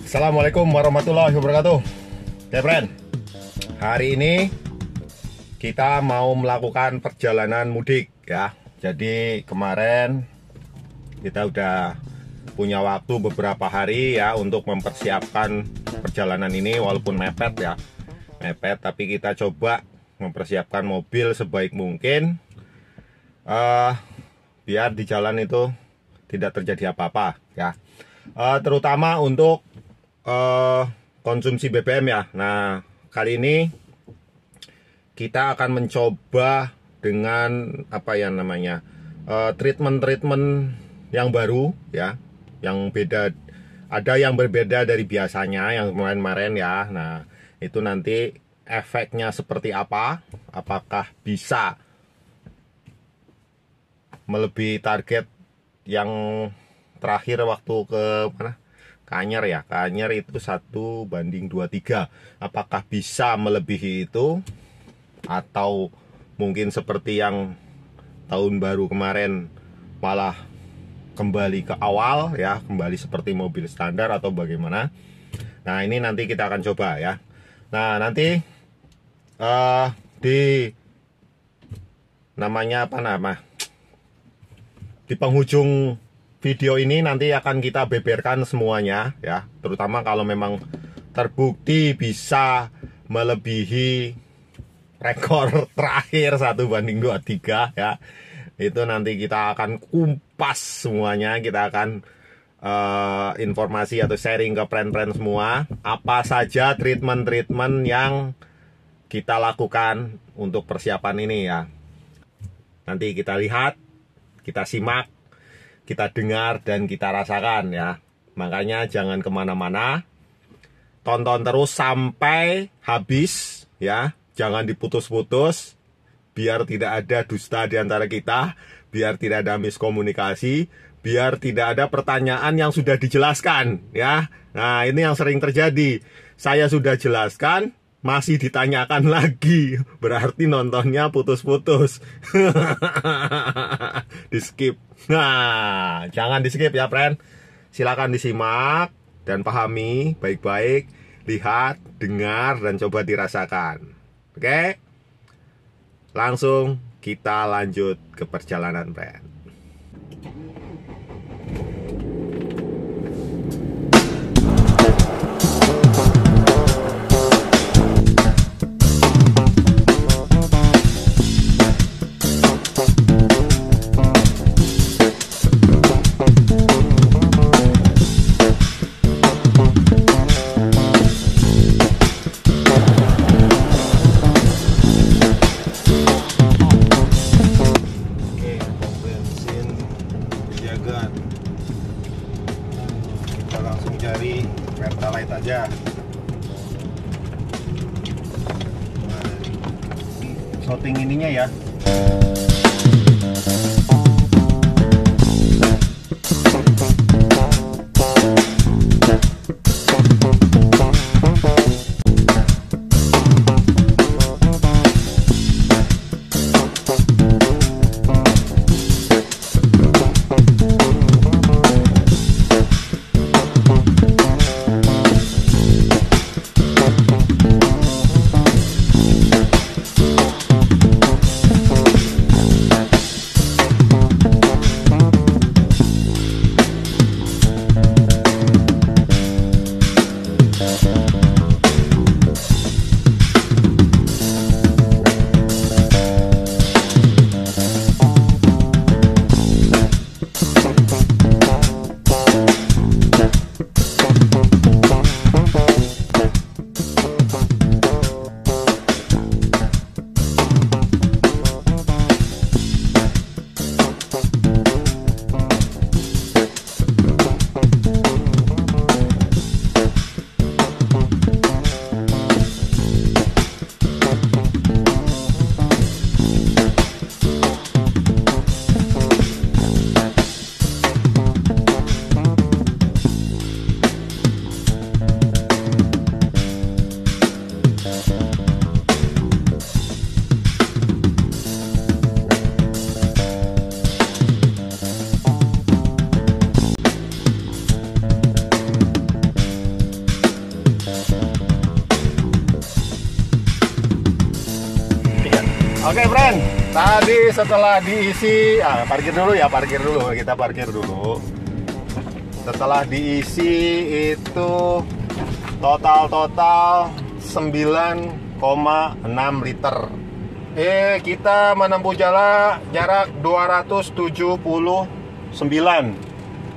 Assalamualaikum warahmatullahi wabarakatuh. Oke, friend. Hari ini kita mau melakukan perjalanan mudik ya. Jadi kemarin kita udah punya waktu beberapa hari ya untuk mempersiapkan perjalanan ini, walaupun mepet ya. Mepet, tapi kita coba mempersiapkan mobil sebaik mungkin biar di jalan itu tidak terjadi apa-apa ya. Terutama untuk konsumsi BBM ya. Nah, kali ini kita akan mencoba dengan apa ya namanya, treatment yang baru ya, yang beda. Ada yang berbeda dari biasanya yang kemarin-kemarin ya. Nah, itu nanti efeknya seperti apa, apakah bisa melebihi target yang terakhir waktu ke mana, Anyer ya. Anyer itu 1:23. Apakah bisa melebihi itu, atau mungkin seperti yang tahun baru kemarin malah kembali ke awal ya, kembali seperti mobil standar atau bagaimana. Nah, ini nanti kita akan coba ya. Nah, nanti di namanya apa nama, di penghujung video ini nanti akan kita beberkan semuanya ya, terutama kalau memang terbukti bisa melebihi rekor terakhir 1:23 ya. Itu nanti kita akan kumpas semuanya, kita akan informasi atau sharing ke friend-friend semua apa saja treatment yang kita lakukan untuk persiapan ini ya. Nanti kita lihat, kita simak, kita dengar, dan kita rasakan ya. Makanya jangan kemana-mana, tonton terus sampai habis ya. Jangan diputus-putus, biar tidak ada dusta di antara kita, biar tidak ada miskomunikasi, biar tidak ada pertanyaan yang sudah dijelaskan ya. Nah, ini yang sering terjadi. Saya sudah jelaskan, masih ditanyakan lagi, berarti nontonnya putus-putus. Di skip. Nah, jangan di skip ya, friend. Silakan disimak dan pahami baik-baik, lihat, dengar, dan coba dirasakan. Oke? Langsung kita lanjut ke perjalanan, friend. Kita langsung cari Pertalite aja. Shooting ininya ya. Oke, friend. Tadi setelah diisi, parkir dulu ya, kita parkir dulu. Setelah diisi itu total 9,6 liter. Kita menempuh jarak 279.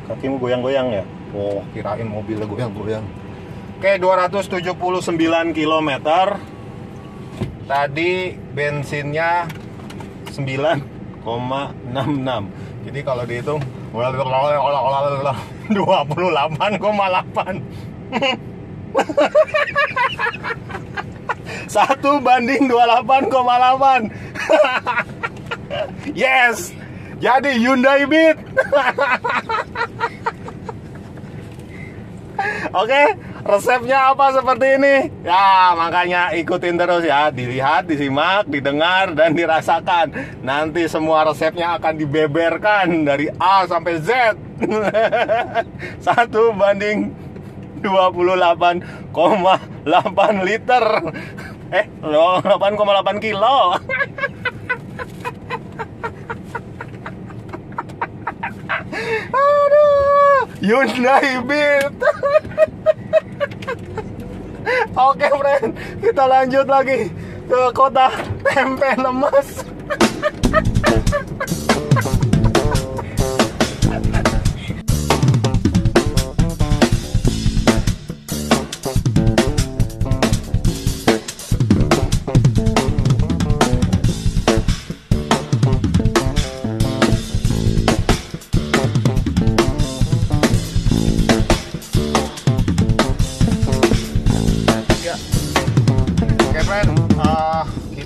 Kakimu goyang-goyang ya? Oh, kirain mobilnya goyang-goyang. Oke, 279 km. Tadi bensinnya 9,66. Jadi kalau dihitung 28,8. 1:28,8. Yes. Jadi Hyundai Beat. Oke, resepnya apa seperti ini? Ya, makanya ikutin terus ya. Dilihat, disimak, didengar, dan dirasakan. Nanti semua resepnya akan dibeberkan dari A sampai Z. 1:28,8 liter. 8,8 kilo. Aduh, Hyundai Beat. Oke, friend, kita lanjut lagi ke kota tempe lemas.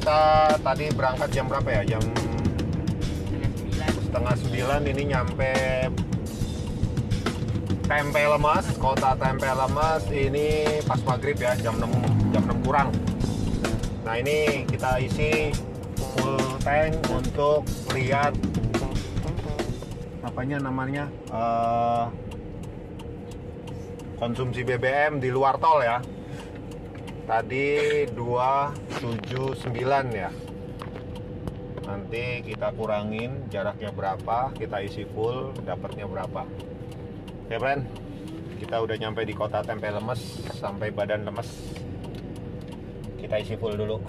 Kita tadi berangkat jam berapa ya? Jam 8:30 ini nyampe Tempe Lemas, kota Tempe Lemas ini pas maghrib ya, jam 6 kurang. Nah, ini kita isi full tank untuk lihat namanya konsumsi BBM di luar tol ya. Tadi 279 ya. Nanti kita kurangin jaraknya berapa, kita isi full, dapatnya berapa. Oke, friend. Kita udah nyampe di kota Tempe Lemas, sampai Badan Lemes. Kita isi full dulu.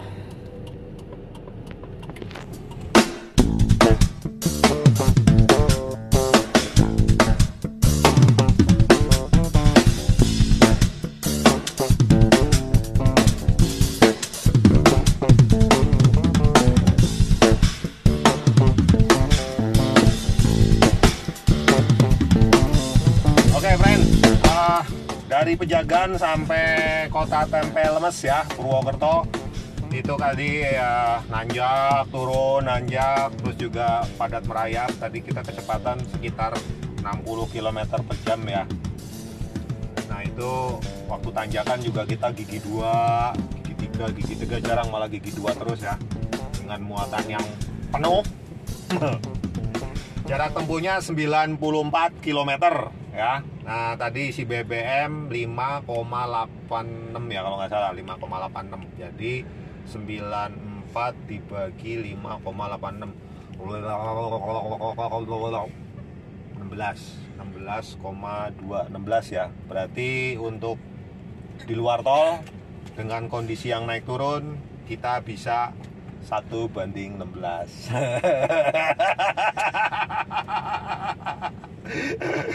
Dari Pejagan sampai kota Tempe Lemes ya, Purwokerto, itu tadi ya nanjak, turun, nanjak, terus juga padat merayap. Tadi kita kecepatan sekitar 60 km per jam ya. Nah, itu waktu tanjakan juga kita gigi 2, gigi 3, jarang malah gigi 2 terus ya, dengan muatan yang penuh. Jarak tempuhnya 94 km ya. Nah, tadi isi BBM 5,86 ya kalau nggak salah, 5,86. Jadi 94 dibagi 5,86 16,2 ya. Berarti untuk di luar tol dengan kondisi yang naik turun kita bisa 1:16.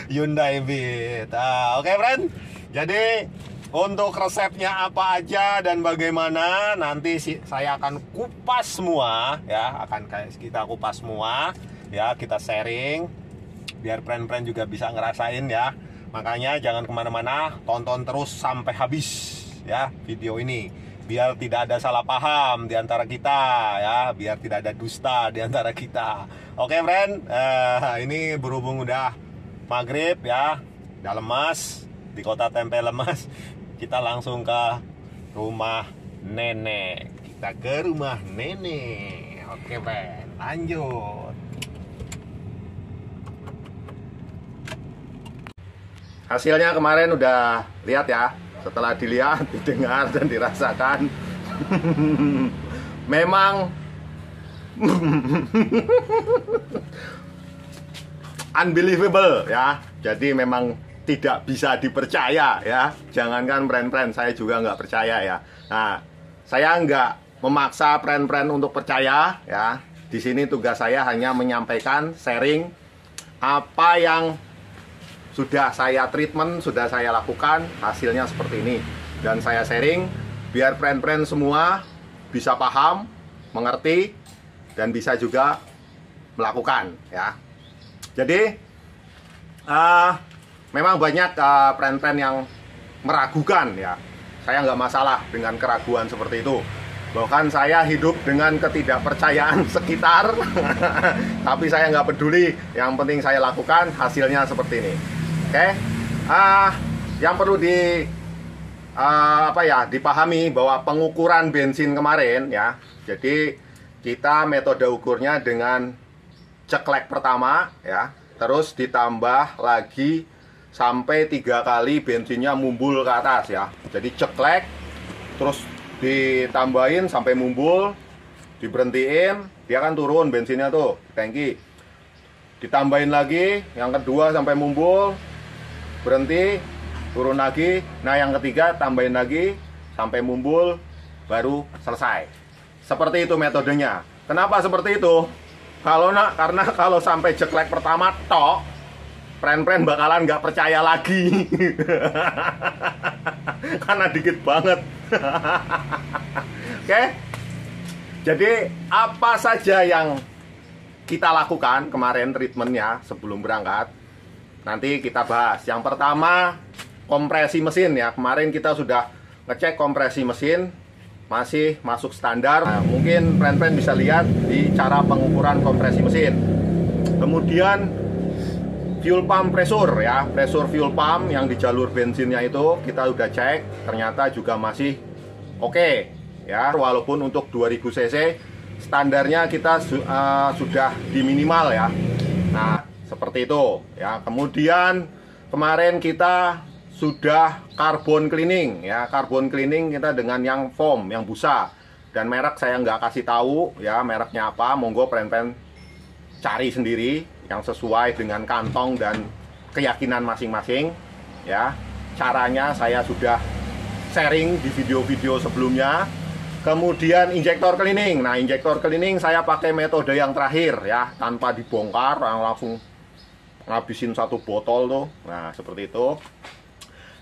Hyundai Beat. Oke, friend. Jadi untuk resepnya apa aja dan bagaimana nanti saya akan kupas semua ya, kita kupas semua ya, kita sharing biar friend-friend juga bisa ngerasain ya. Makanya jangan kemana-mana, tonton terus sampai habis ya video ini, biar tidak ada salah paham di antara kita ya, biar tidak ada dusta di antara kita. Oke, friend, ini berhubung udah maghrib ya, udah lemas di kota Tempe Lemas, kita langsung ke rumah nenek. Kita ke rumah nenek. Oke, friend, lanjut. Hasilnya kemarin udah lihat ya. Setelah dilihat, didengar, dan dirasakan, memang Unbelievable ya. Jadi memang tidak bisa dipercaya ya. Jangankan friend-friend, saya juga nggak percaya ya. Nah, saya nggak memaksa friend-friend untuk percaya ya. Di sini tugas saya hanya menyampaikan, sharing apa yang sudah saya treatment, sudah saya lakukan, hasilnya seperti ini. Dan saya sharing biar friend-friend semua bisa paham, mengerti, dan bisa juga melakukan ya. Jadi memang banyak friend-friend yang meragukan ya. Saya nggak masalah dengan keraguan seperti itu. Bahkan saya hidup dengan ketidakpercayaan sekitar. Tapi saya nggak peduli. Yang penting saya lakukan, hasilnya seperti ini. Oke. Yang perlu dipahami bahwa pengukuran bensin kemarin ya. Jadi kita metode ukurnya dengan ceklek pertama ya, terus ditambah lagi sampai 3 kali bensinnya mumbul ke atas ya. Jadi ceklek, terus ditambahin sampai mumbul, diberhentiin, dia kan turun bensinnya tuh tangki. Ditambahin lagi yang kedua sampai mumbul, berhenti, turun lagi. Nah yang ketiga tambahin lagi sampai mumbul, baru selesai. Seperti itu metodenya. Kenapa seperti itu? Karena kalau sampai ceklek pertama tok, friend-friend bakalan nggak percaya lagi. Karena dikit banget. Oke. Jadi apa saja yang kita lakukan kemarin treatmentnya sebelum berangkat, nanti kita bahas. Yang pertama, kompresi mesin ya. Kemarin kita sudah ngecek kompresi mesin, masih masuk standar. Nah, mungkin friend-friend bisa lihat di cara pengukuran kompresi mesin. Kemudian fuel pump pressure ya, pressure fuel pump yang di jalur bensinnya itu kita udah cek, ternyata juga masih oke ya. Walaupun untuk 2000 cc standarnya kita sudah di minimal ya. Nah seperti itu ya. Kemudian kemarin kita sudah carbon cleaning ya, carbon cleaning kita dengan yang foam, yang busa, dan merek saya nggak kasih tahu ya mereknya apa. Monggo friend-friend cari sendiri yang sesuai dengan kantong dan keyakinan masing-masing ya. Caranya saya sudah sharing di video-video sebelumnya. Kemudian injektor cleaning. Nah injektor cleaning saya pakai metode yang terakhir ya, tanpa dibongkar, langsung ngabisin 1 botol tuh. Nah seperti itu.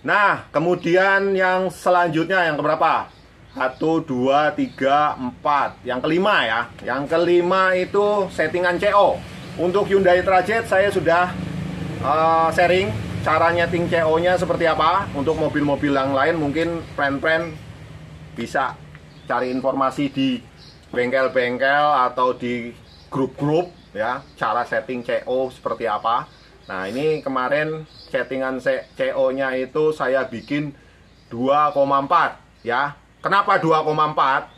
Nah, kemudian yang selanjutnya yang keberapa? 1, 2, 3, 4. Yang kelima ya. Yang kelima itu settingan CO. Untuk Hyundai Trajet saya sudah sharing cara nyeting CO-nya seperti apa. Untuk mobil-mobil yang lain mungkin friend-friend bisa cari informasi di bengkel-bengkel atau di grup-grup ya, cara setting CO seperti apa. Nah ini kemarin settingan CO-nya itu saya bikin 2,4 ya. Kenapa 2,4?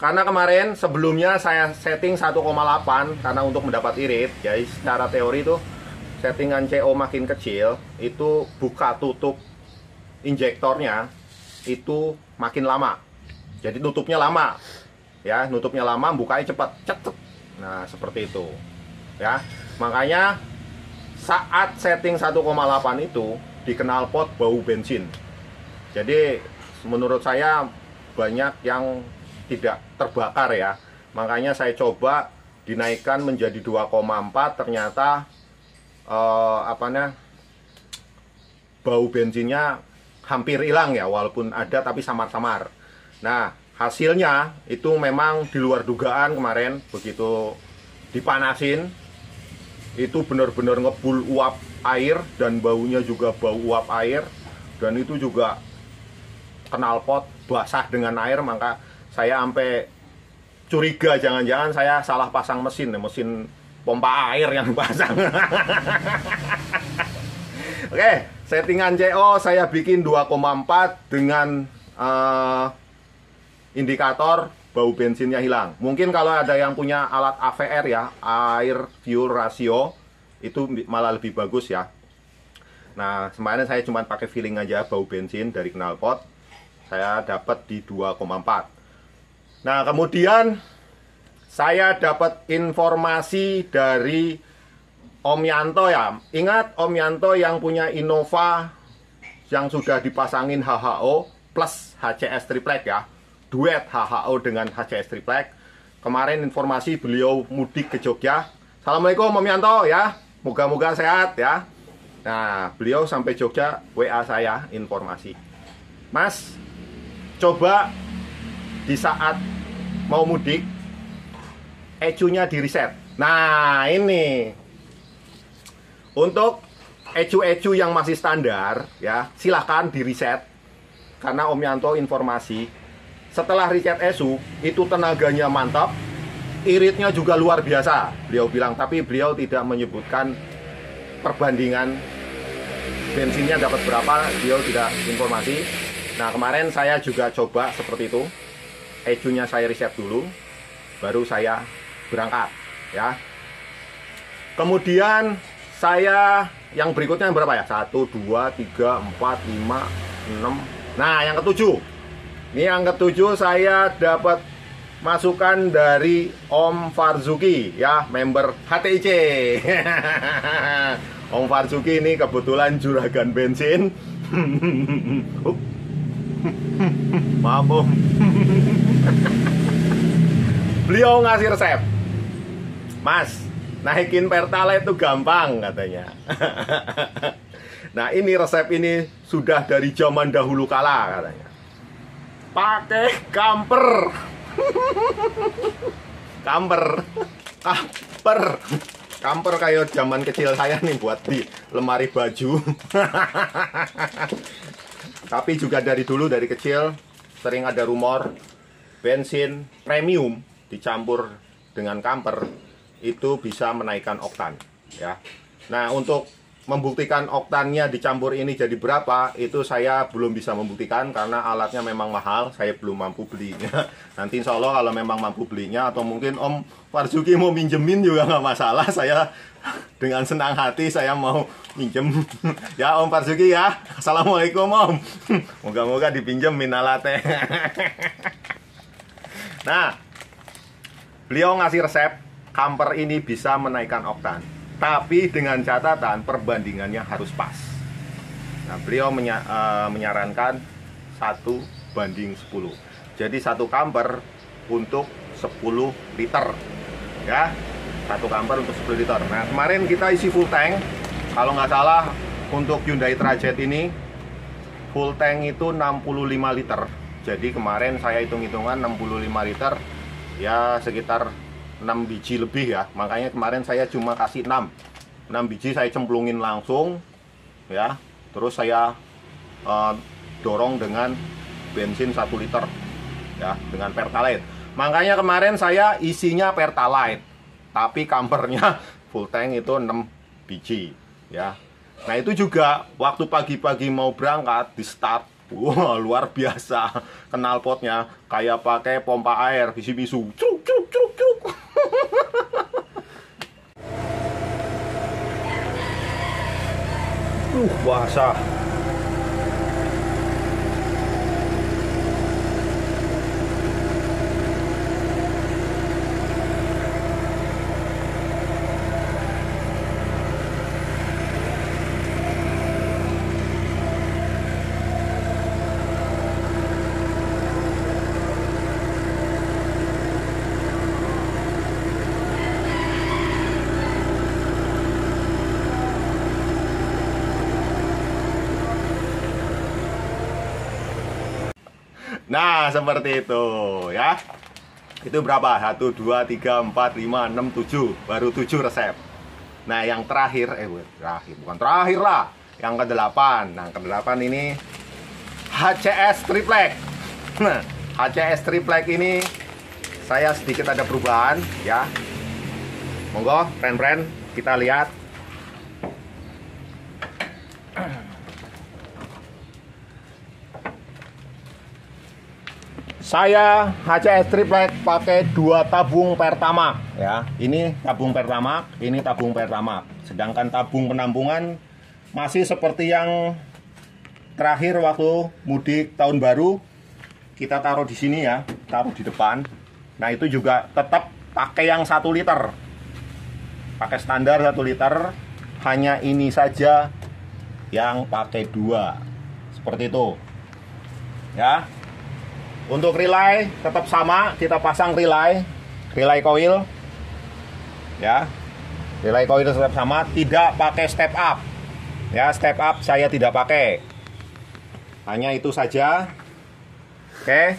Karena kemarin sebelumnya saya setting 1,8 karena untuk mendapat irit. Jadi secara teori itu settingan CO makin kecil itu buka tutup injektornya itu makin lama. Jadi tutupnya lama ya, nutupnya lama, bukanya cepat, cet. Nah seperti itu ya. Makanya saat setting 1,8 itu di knalpot bau bensin. Jadi menurut saya banyak yang tidak terbakar ya. Makanya saya coba dinaikkan menjadi 2,4, ternyata bau bensinnya hampir hilang ya, walaupun ada tapi samar-samar. Nah hasilnya itu memang di luar dugaan kemarin. Begitu dipanasin itu benar-benar ngebul uap air, dan baunya juga bau uap air, dan itu juga knalpot basah dengan air. Maka saya sampai curiga jangan-jangan saya salah pasang mesin pompa air yang pasang. Oke, settingan CO saya bikin 2,4 dengan indikator bau bensinnya hilang. Mungkin kalau ada yang punya alat AVR ya, air fuel ratio, itu malah lebih bagus ya. Nah kemarin saya cuma pakai feeling aja bau bensin dari knalpot, saya dapat di 2,4. Nah kemudian saya dapat informasi dari Om Yanto ya. Ingat Om Yanto yang punya Innova yang sudah dipasangin HHO plus HCS triplek ya. Duet HHO dengan HCS triplek. Kemarin informasi beliau mudik ke Jogja. Assalamualaikum Om Yanto ya. Moga-moga sehat ya. Nah, beliau sampai Jogja WA saya informasi. Mas, coba di saat mau mudik ECU-nya di reset. Nah, ini untuk ECU yang masih standar ya, silahkan di reset. Karena Om Yanto informasi setelah reset ECU itu tenaganya mantap, iritnya juga luar biasa, beliau bilang. Tapi beliau tidak menyebutkan perbandingan bensinnya dapat berapa, beliau tidak informasi. Nah, kemarin saya juga coba seperti itu. ECU-nya saya reset dulu, baru saya berangkat ya. Kemudian saya yang berikutnya berapa ya? 1, 2, 3, 4, 5, 6. Nah, yang ketujuh. Ini yang ketujuh saya dapat masukan dari Om Farzuki ya, member HTIC. Om Farzuki ini kebetulan juragan bensin. Maaf Om. Beliau ngasih resep. Mas, naikin Pertalite itu gampang katanya. Nah, ini resep ini sudah dari zaman dahulu kala katanya. Pakai kamper. Kamper kayak zaman kecil saya nih buat di lemari baju. Tapi juga dari dulu, dari kecil sering ada rumor bensin premium dicampur dengan kamper itu bisa menaikkan oktan ya. Nah, untuk membuktikan oktannya dicampur ini jadi berapa, itu saya belum bisa membuktikan karena alatnya memang mahal, saya belum mampu belinya. Nanti insya Allah kalau memang mampu belinya, atau mungkin Om Farzuki mau minjemin juga nggak masalah, saya dengan senang hati saya mau minjem. Ya Om Farzuki ya, Assalamualaikum Om. Moga-moga dipinjemin alatnya. Nah, beliau ngasih resep kamper ini bisa menaikkan oktan, tapi dengan catatan perbandingannya harus pas. Nah, beliau menyarankan 1:10. Jadi satu kamper untuk 10 liter ya. Satu kamper untuk 10 liter. Nah, kemarin kita isi full tank. Kalau nggak salah untuk Hyundai Trajet ini full tank itu 65 liter. Jadi kemarin saya hitung-hitungan 65 liter ya sekitar 6 biji lebih ya. Makanya kemarin saya cuma kasih 6 biji, saya cemplungin langsung ya. Terus saya dorong dengan bensin 1 liter ya, dengan Pertalite. Makanya kemarin saya isinya Pertalite, tapi kampernya full tank itu 6 biji ya. Nah, itu juga waktu pagi-pagi mau berangkat di start, wah luar biasa, knalpotnya kayak pakai pompa air, Mitsubishi, cruk cruk cruk cruk. Basah. Nah, seperti itu ya. Itu berapa? 1, 2, 3, 4, 5, 6, 7. Baru 7 resep. Nah, yang terakhir, bukan terakhir lah, yang ke-8. Nah, ke-8 ini HCS triplek. Nah, HCS triplek ini saya sedikit ada perubahan ya. Monggo, friend-friend, kita lihat. Saya HCS triplek pakai 2 tabung Pertamax ya. Ini tabung Pertamax, ini tabung Pertamax. Sedangkan tabung penampungan masih seperti yang terakhir waktu mudik tahun baru. Kita taruh di sini ya, taruh di depan. Nah, itu juga tetap pakai yang 1 liter, pakai standar 1 liter. Hanya ini saja yang pakai 2, seperti itu ya. Untuk relay tetap sama, kita pasang relay coil ya. Relay coil tetap sama, tidak pakai step up ya. Step up saya tidak pakai, hanya itu saja. Oke.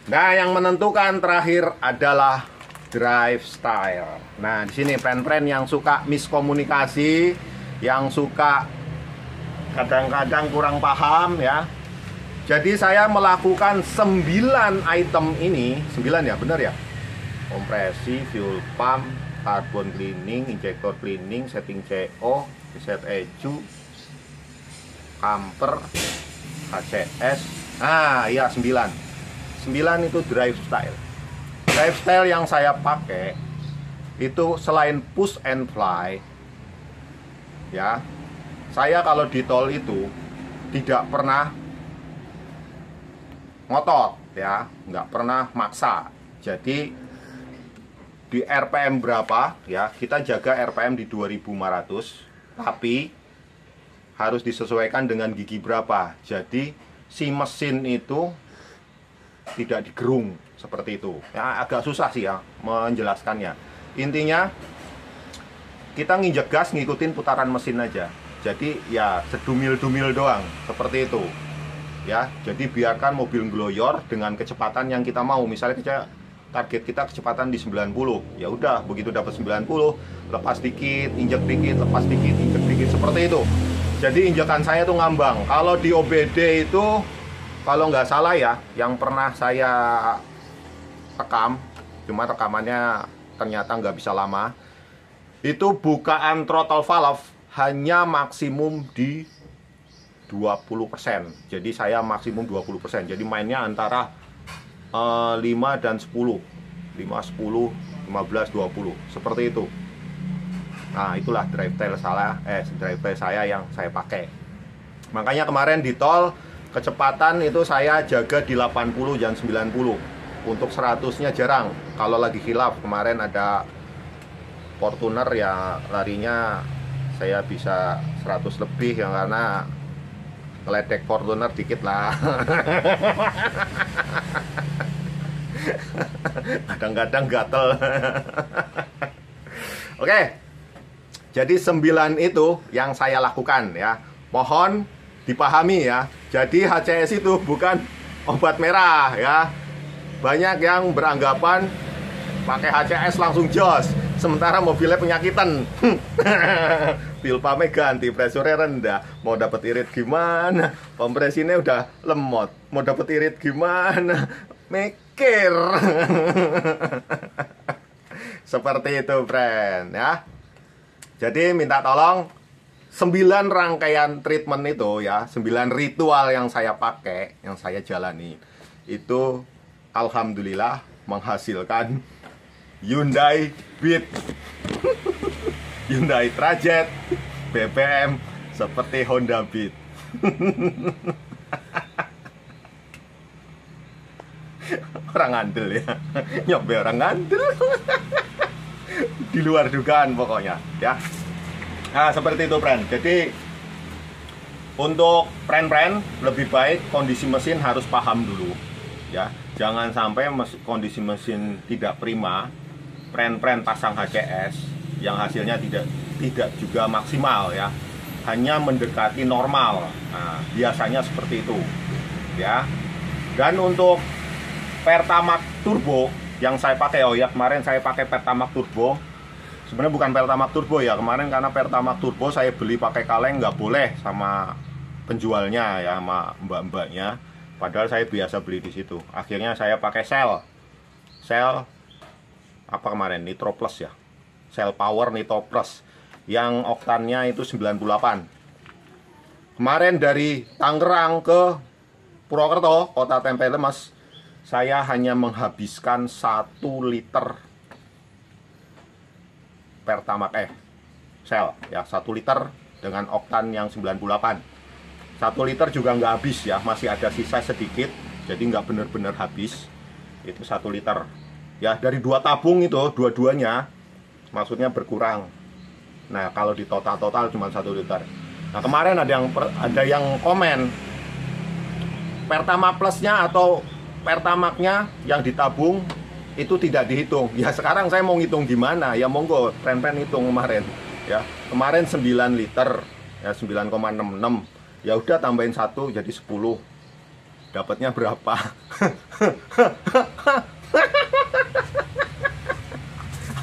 Nah, yang menentukan terakhir adalah drive style. Nah, di sini friend-friend yang suka miskomunikasi, yang suka kadang-kadang kurang paham ya. Jadi saya melakukan 9 item ini, 9 ya, benar ya? Kompresi, fuel pump, carbon cleaning, injector cleaning, setting CO, reset ECU, camper, HCS. Ah, iya 9 itu drive style. Drive style yang saya pakai itu selain push and fly ya, saya kalau di tol itu tidak pernah ngotot ya, nggak pernah maksa. Jadi di RPM berapa ya, kita jaga RPM di 2500, tapi harus disesuaikan dengan gigi berapa. Jadi si mesin itu tidak digerung seperti itu ya. Agak susah sih ya menjelaskannya. Intinya kita nginjek gas ngikutin putaran mesin aja. Jadi ya sedumil-dumil doang seperti itu ya. Jadi biarkan mobil ngloyor dengan kecepatan yang kita mau. Misalnya target kita kecepatan di 90, ya udah, begitu dapat 90 lepas dikit, injek dikit, lepas dikit, injek dikit, seperti itu. Jadi injekan saya tuh ngambang. Kalau di OBD itu, kalau nggak salah ya, yang pernah saya rekam, cuma rekamannya ternyata nggak bisa lama, itu bukaan throttle valve hanya maksimum di 20%. Jadi saya maksimum 20%. Jadi mainnya antara 5 dan 10, 5, 10, 15, 20, seperti itu. Nah, itulah drive style saya yang saya pakai. Makanya kemarin di tol kecepatan itu saya jaga di 80 dan 90. Untuk 100-nya jarang. Kalau lagi khilaf, kemarin ada Fortuner ya, larinya saya bisa 100 lebih ya, karena ngeledek Fortuner dikit lah. Kadang-kadang gatel. Oke. Jadi 9 itu yang saya lakukan ya. Mohon dipahami ya. Jadi HCS itu bukan obat merah ya. Banyak yang beranggapan pakai HCS langsung jos, sementara mobilnya penyakitan. Fuel pumpnya ganti, pressure rendah. Mau dapat irit gimana? Kompresinya udah lemot. Mau dapat irit gimana? Mikir. Seperti itu, friend ya. Jadi minta tolong 9 rangkaian treatment itu ya, 9 ritual yang saya pakai, yang saya jalani, itu alhamdulillah menghasilkan Hyundai Beat, Hyundai Trajet, BBM seperti Honda Beat. Orang ngandel ya, nyobe orang ngandel. Di luar dugaan pokoknya ya. Nah, seperti itu, friend. Jadi untuk friend-friend lebih baik kondisi mesin harus paham dulu ya. Jangan sampai kondisi mesin tidak prima, friend-friend pasang HCS yang hasilnya tidak juga maksimal ya, hanya mendekati normal. Nah, biasanya seperti itu ya. Dan untuk Pertamax Turbo yang saya pakai, oh ya, kemarin saya pakai Pertamax Turbo. Sebenarnya bukan Pertamax Turbo ya, kemarin karena Pertamax Turbo saya beli pakai kaleng, nggak boleh sama penjualnya ya, sama mbak-mbaknya. Padahal saya biasa beli di situ. Akhirnya saya pakai Shell apa kemarin, Nitro Plus ya, Shell Power Nitro Plus yang oktannya itu 98. Kemarin dari Tangerang ke Purwokerto, kota tempe lemes, saya hanya menghabiskan 1 liter Pertamax Shell ya, 1 liter dengan oktan yang 98. 1 liter juga nggak habis ya, masih ada sisa sedikit, jadi nggak bener-bener habis. Itu 1 liter Ya, dari 2 tabung itu dua-duanya maksudnya berkurang. Nah, kalau di total cuma 1 liter. Nah, kemarin ada yang komen Pertamax Plus-nya atau Pertamax-nya yang ditabung itu tidak dihitung. Ya, sekarang saya mau ngitung gimana? Ya monggo, Ren hitung kemarin. Ya, kemarin 9 liter, ya 9,66. Ya udah tambahin 1 jadi 10. Dapatnya berapa?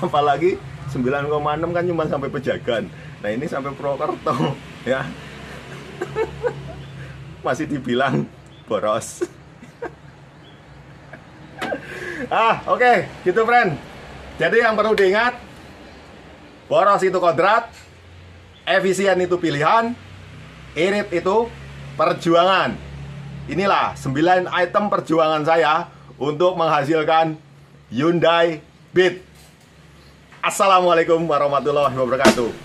Apalagi 9,6 kan cuma sampai Pejagan. Nah, ini sampai Purwokerto, ya. Masih dibilang boros. Oke, gitu friend. Jadi yang perlu diingat, boros itu kodrat, efisien itu pilihan, irit itu perjuangan. Inilah 9 item perjuangan saya untuk menghasilkan Hyundai Beat. Assalamualaikum warahmatullahi wabarakatuh.